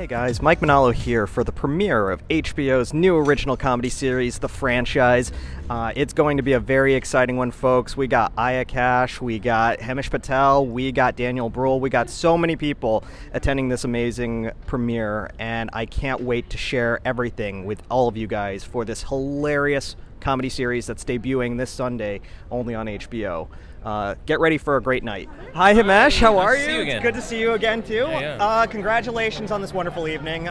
Hey guys, Mike Manalo here for the premiere of HBO's new original comedy series, The Franchise. It's going to be a very exciting one, folks. We got Aya Cash, we got Hemish Patel, we got Daniel Bruhl, we got so many people attending this amazing premiere, and I can't wait to share everything with all of you guys for this hilarious comedy series that's debuting this Sunday only on HBO. Get ready for a great night. Hi, Himesh. How are you? It's good to see you again, too. Yeah. Congratulations on this wonderful evening.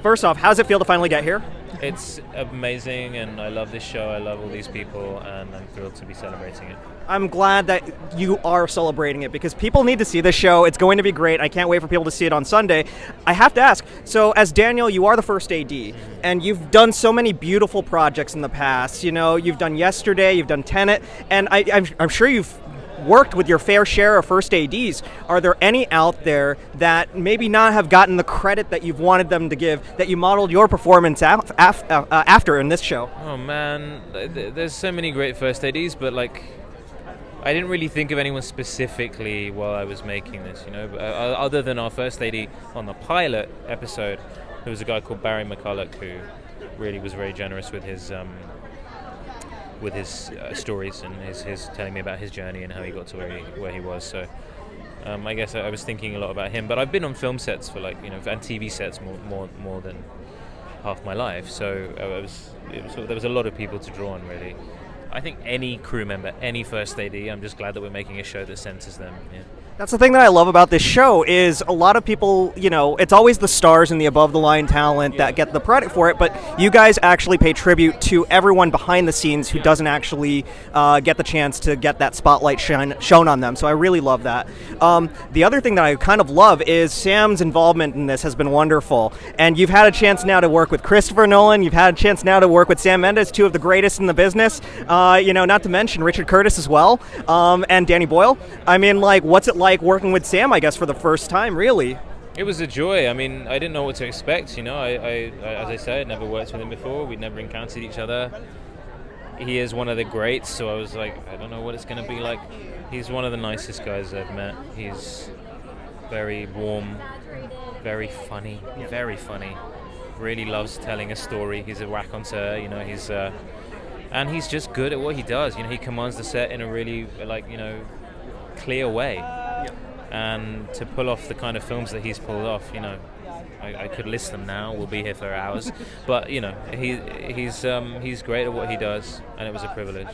First off, how does it feel to finally get here? It's amazing, and I love this show. I love all these people, and I'm thrilled to be celebrating it. I'm glad that you are celebrating it because people need to see this show. It's going to be great. I can't wait for people to see it on Sunday. I have to ask, so as Daniel, you are the first AD, and you've done so many beautiful projects in the past. You know, you've done Yesterday, you've done Tenet, and I'm sure you've worked with your fair share of first ADs. Are there any out there that maybe not have gotten the credit that you've wanted them to give, that you modeled your performance after in this show? Oh man, there's so many great first ADs, but I didn't really think of anyone specifically while I was making this, other than our first AD on the pilot episode. There was a guy called Barry McCulloch who really was very generous with his stories and his telling me about his journey and how he got to where he was. So I guess I was thinking a lot about him. But I've been on film sets for and TV sets more than half my life. So there was a lot of people to draw on, really. I think any crew member, any first AD, I'm just glad that we're making a show that centers them. Yeah. That's the thing that I love about this show is a lot of people, it's always the stars and the above-the-line talent that get the credit for it, but you guys actually pay tribute to everyone behind the scenes who doesn't actually get the chance to get that spotlight shown on them, so I really love that. The other thing that I kind of love is Sam's involvement in this has been wonderful, and you've had a chance now to work with Christopher Nolan, you've had a chance now to work with Sam Mendes, two of the greatest in the business, not to mention Richard Curtis as well, and Danny Boyle. I mean, what's it like working with Sam, I guess, for the first time, really? It was a joy. I mean, I didn't know what to expect, I as I said, I'd never worked with him before. We'd never encountered each other. He is one of the greats, so I was like, I don't know what it's going to be like. He's one of the nicest guys I've met. He's very warm, very funny, really loves telling a story. He's a raconteur, and he's just good at what he does. He commands the set in a really, clear way. And to pull off the kind of films that he's pulled off, I could list them now. We'll be here for hours, but he's great at what he does, and it was a privilege.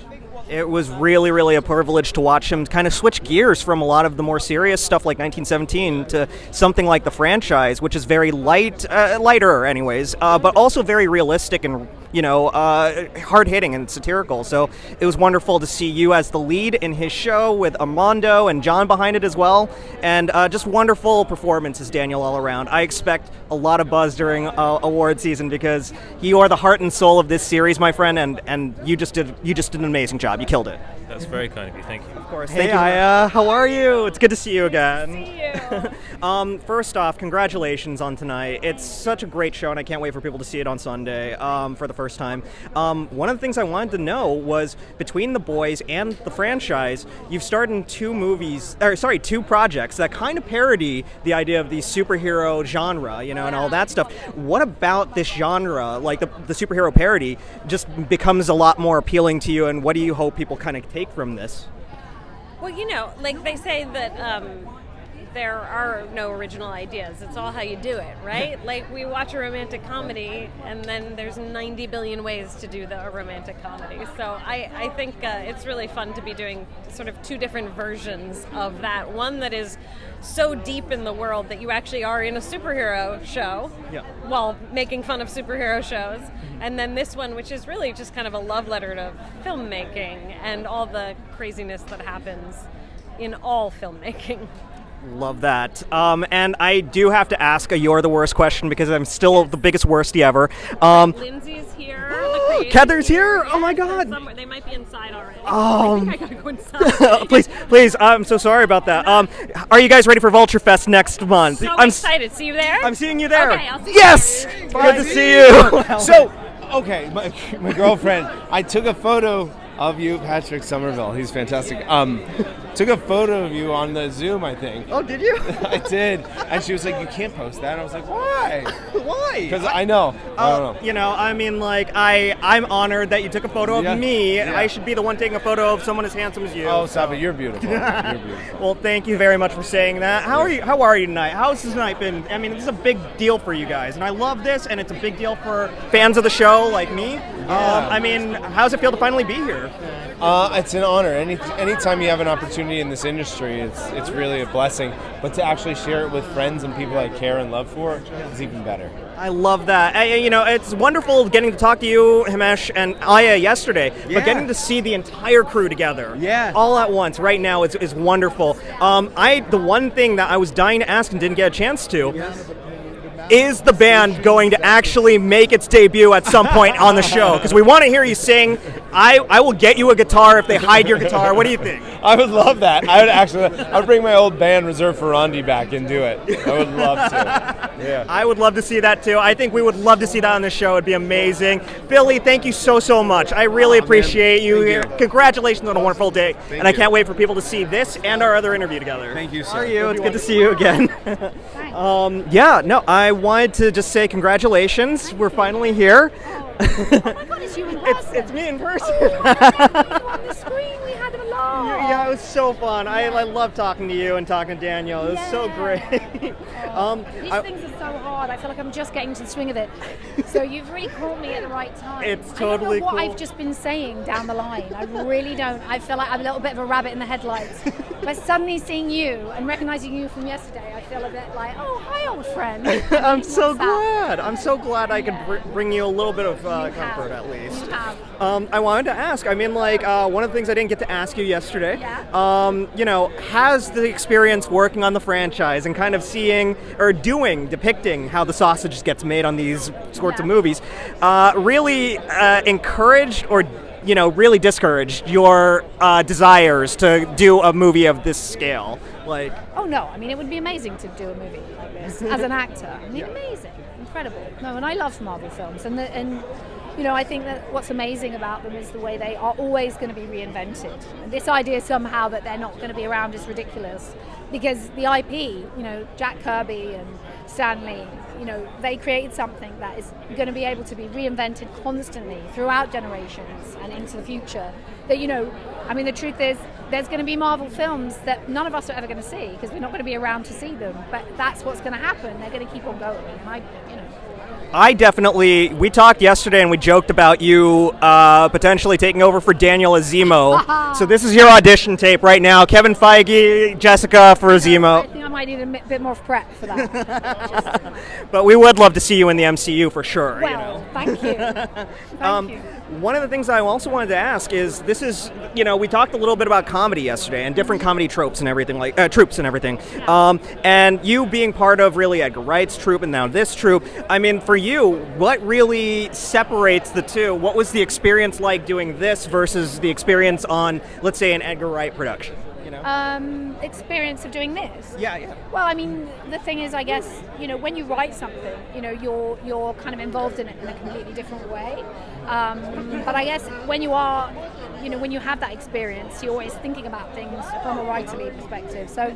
It was really, really a privilege to watch him kind of switch gears from a lot of the more serious stuff like 1917 to something like The Franchise, which is very lighter anyways, but also very realistic and hard-hitting and satirical. So it was wonderful to see you as the lead in his show with Armando and John behind it as well, and just wonderful performances, Daniel, all around. I expect a lot of buzz during award season because you are the heart and soul of this series, my friend, and you just did an amazing job. You killed it. That's very kind of you. Thank you. Of course. Hey, Aya, how are you? It's good to see you again. Good to see you. First off, congratulations on tonight. It's such a great show, and I can't wait for people to see it on Sunday for the first time. One of the things I wanted to know was between The Boys and The Franchise, you've starred in two projects that kind of parody the idea of the superhero genre, and all that stuff. What about this genre, like the superhero parody, just becomes a lot more appealing to you, and what do you hope people kind of take from this? Well, they say that there are no original ideas. It's all how you do it, right? We watch a romantic comedy, and then there's 90 billion ways to do a romantic comedy. So I think it's really fun to be doing sort of two different versions of that. One that is so deep in the world that you actually are in a superhero show while making fun of superhero shows. And then this one, which is really just kind of a love letter to filmmaking and all the craziness that happens in all filmmaking. Love that. And I do have to ask a You're the Worst question because I'm still the biggest worstie ever. Lindsay's here. Heather's here? Oh my God. They might be inside already. I think I gotta go inside. please. I'm so sorry about that. Are you guys ready for Vulture Fest next month? So I'm excited. See you there? I'm seeing you there. Okay, I'll see yes! you. Good to see you. So, okay, my girlfriend, I took a photo of you, Patrick Somerville. He's fantastic. Took a photo of you on the Zoom, I think. Oh, did you? I did. And she was like, you can't post that. And I was like, why? Why? Because I know. I don't know. You know, I mean, like, I'm honored that you took a photo of me. Yeah. I should be the one taking a photo of someone as handsome as you. Oh, stop it. You're beautiful. You're beautiful. Well, thank you very much for saying that. How are you tonight? How's this night been? I mean, this is a big deal for you guys, and I love this, and it's a big deal for fans of the show like me. I mean, how's it feel to finally be here? It's an honor. Anytime you have an opportunity in this industry, it's really a blessing. But to actually share it with friends and people I care and love for is even better. I love that. You know, it's wonderful getting to talk to you, Himesh, and Aya yesterday, but getting to see the entire crew together all at once right now is wonderful. The one thing that I was dying to ask and didn't get a chance to, is the band going to actually make its debut at some point on the show? Because we want to hear you sing. I will get you a guitar if they hide your guitar. What do you think? I would love that. I would bring my old band Reserved for Rondi back and do it. I would love to. Yeah. I would love to see that too. I think we would love to see that on the show. It'd be amazing. Billy, thank you so much. I really appreciate you here. Congratulations on a wonderful day. And I can't wait for people to see this and our other interview together. Thank you, sir. How are you? It's good to see you again. I wanted to just say congratulations. We're finally here. Oh my God, it's you in person. It's me in person. Oh, on the screen, we had a laugh. Yeah, it was so fun. I love talking to you and talking to Daniel. It was so great. These things are so hard. I feel like I'm just getting to the swing of it. So you've really caught me at the right time. It's totally I don't know what cool. I've just been saying down the line. I really don't. I feel like I'm a little bit of a rabbit in the headlights. But suddenly seeing you and recognizing you from yesterday, I feel a bit like, oh, hi, old friend. I'm so What's up? glad. I'm so glad I could bring you a little bit of comfort at least. You have. I wanted to ask. I mean, like, one of the things I didn't get to ask you yesterday. Yeah. You know, has the experience working on the franchise and kind of seeing or depicting how the sausage gets made on these sorts of movies, really encouraged or really discouraged your desires to do a movie of this scale? Like, oh no, I mean it would be amazing to do a movie like this as an actor. I mean, amazing, incredible. No, and I love Marvel films, and I think that what's amazing about them is the way they are always going to be reinvented. And this idea somehow that they're not going to be around is ridiculous, because the IP, Jack Kirby and Stan Lee, they created something that is going to be able to be reinvented constantly throughout generations and into the future. That, I mean, the truth is, there's going to be Marvel films that none of us are ever going to see because we're not going to be around to see them. But that's what's going to happen. They're going to keep on going. And we talked yesterday and we joked about you potentially taking over for Daniel as Zemo. So this is your audition tape right now. Kevin Feige, Jessica for Zemo. I think I might need a bit more prep for that. But we would love to see you in the MCU for sure. Well, thank you. Thank you. One of the things I also wanted to ask is, we talked a little bit about comedy yesterday and different comedy tropes and everything, and you being part of really Edgar Wright's troupe and now this troupe, I mean, for you, what really separates the two? What was the experience like doing this versus the experience on, let's say, an Edgar Wright production? Experience of doing this? Yeah. Well, I mean, the thing is, I guess, when you write something, you're kind of involved in it in a completely different way. But I guess when you are, when you have that experience, you're always thinking about things from a writerly perspective. So,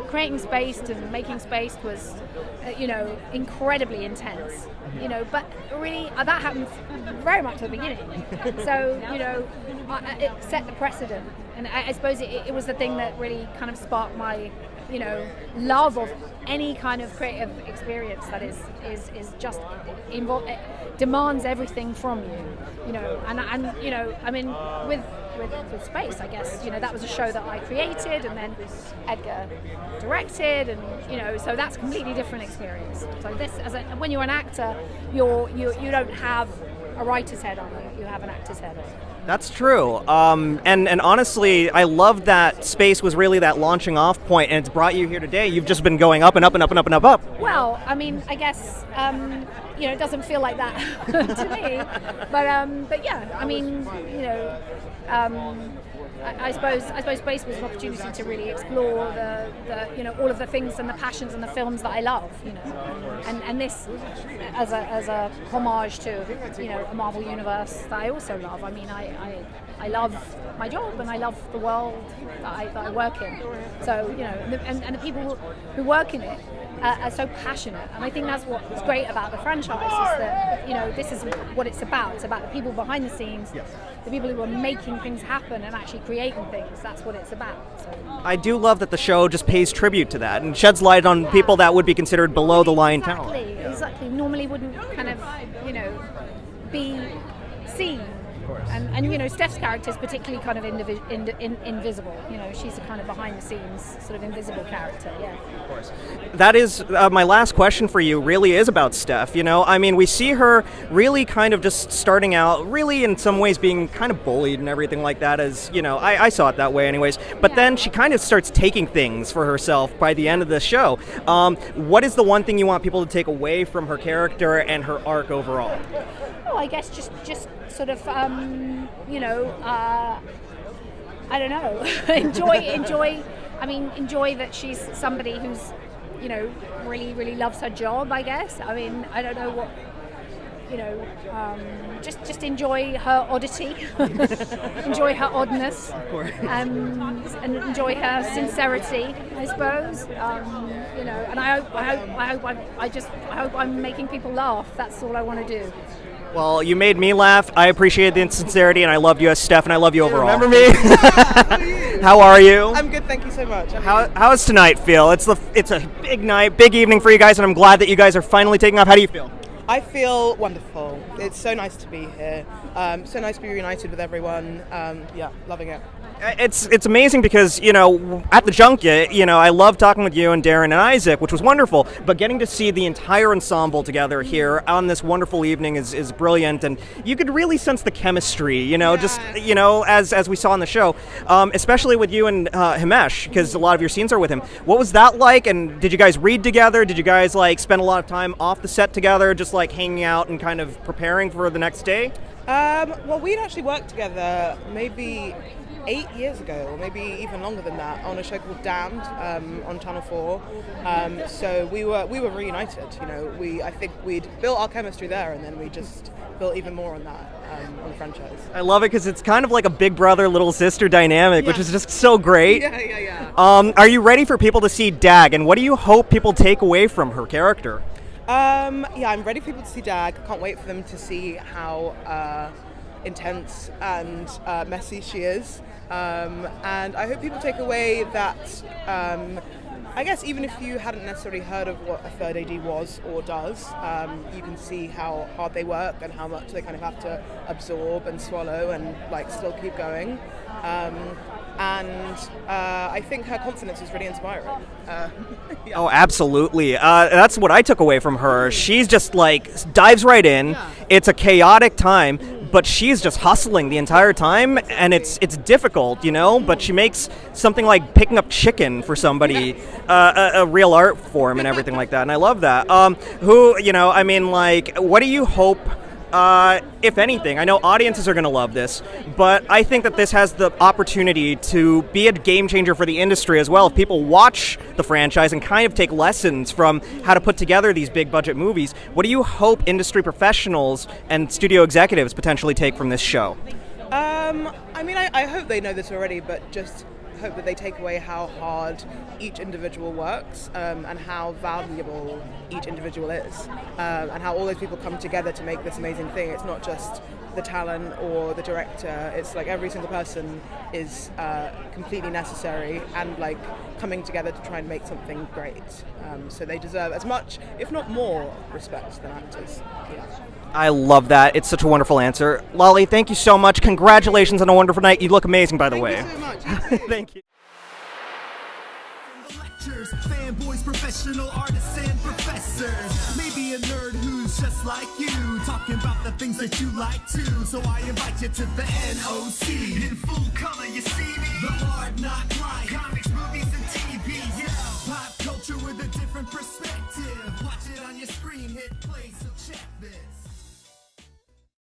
creating Spaced and making Spaced was, incredibly intense. But really, that happened very much at the beginning. So, it set the precedent. And I suppose it was the thing that really kind of sparked my, love of any kind of creative experience that is just involved, demands everything from you, and I mean, with Space, I guess, that was a show that I created and then Edgar directed, and so that's a completely different experience. So this, when you're an actor, you don't have a writer's head on you have an actor's head on. That's true. And honestly, I love that Space was really that launching off point, and it's brought you here today. You've just been going up and up and up and up and up. Well, I mean, I guess, it doesn't feel like that to me. But yeah, I mean, I suppose Space was an opportunity to really explore the all of the things and the passions and the films that I love, and this as a homage to a Marvel universe that I also love. I mean, I love my job and I love the world that I work in. So and the people who work in it are so passionate, and I think that's what's great about the franchise is that this is what it's about. It's about the people behind the scenes, the people who are making things happen and actually creating things. That's what it's about. So. I do love that the show just pays tribute to that and sheds light on people that would be considered below the line talent. Exactly. Normally wouldn't kind of be seen. And Steph's character is particularly kind of invisible. She's a kind of behind the scenes sort of invisible character. Yeah. Of course. That is my last question for you. Really is about Steph. I mean, we see her really kind of just starting out, really in some ways being kind of bullied and everything like that. As I saw it that way, anyways. But then she kind of starts taking things for herself by the end of the show. What is the one thing you want people to take away from her character and her arc overall? Oh, I guess just sort of I don't know. enjoy that she's somebody who's really, really loves her job, I guess. I mean, I don't know what just enjoy her oddity, enjoy her oddness, and enjoy her sincerity, I suppose. And I hope I'm making people laugh. That's all I want to do. Well, you made me laugh. I appreciate the sincerity, and I loved you as Steph, and I love you overall. Remember me? How are you? I'm good, thank you so much. How's tonight feel? It's a big night, big evening for you guys, and I'm glad that you guys are finally taking off. How do you feel? I feel wonderful. It's so nice to be here. So nice to be reunited with everyone. Loving it. It's amazing because, at the junket, I love talking with you and Darren and Isaac, which was wonderful, but getting to see the entire ensemble together here on this wonderful evening is brilliant, and you could really sense the chemistry, just, as we saw on the show, especially with you and Himesh, because a lot of your scenes are with him. What was that like, and did you guys read together? Did you guys, spend a lot of time off the set together, just, hanging out and kind of preparing for the next day? Well, we'd actually worked together maybe 8 years ago, or maybe even longer than that, on a show called Damned on Channel 4. So we were reunited. I think we'd built our chemistry there, and then we just built even more on that on the franchise. I love it because it's kind of like a big brother, little sister dynamic, which is just so great. Yeah. Are you ready for people to see Dag, and what do you hope people take away from her character? I'm ready for people to see Dag. I can't wait for them to see how intense and messy she is. And I hope people take away that, I guess even if you hadn't necessarily heard of what a third AD was or does, you can see how hard they work and how much they kind of have to absorb and swallow and still keep going. And I think her confidence is really inspiring. Oh, absolutely. That's what I took away from her. She's just dives right in. Yeah. It's a chaotic time, but she's just hustling the entire time, and it's difficult, but she makes something like picking up chicken for somebody a real art form and everything like that, and I love that. What do you hope, if anything? I know audiences are going to love this, but I think that this has the opportunity to be a game changer for the industry as well. If people watch the franchise and kind of take lessons from how to put together these big budget movies, what do you hope industry professionals and studio executives potentially take from this show? I hope they know this already, but just hope that they take away how hard each individual works, and how valuable each individual is, and how all those people come together to make this amazing thing. It's not just the talent or the director, it's every single person is completely necessary and coming together to try and make something great. So they deserve as much, if not more, respect than actors. Yeah. I love that. It's such a wonderful answer. Lolly, thank you so much. Congratulations on a wonderful night. You look amazing, by the way. Thank you so much. Thank you. Fanboys, professional artists, and professors. Maybe a nerd who's just like you, talking about the things that you like too. So I invite you to the NOC. In full color, you see me. The Hard Knock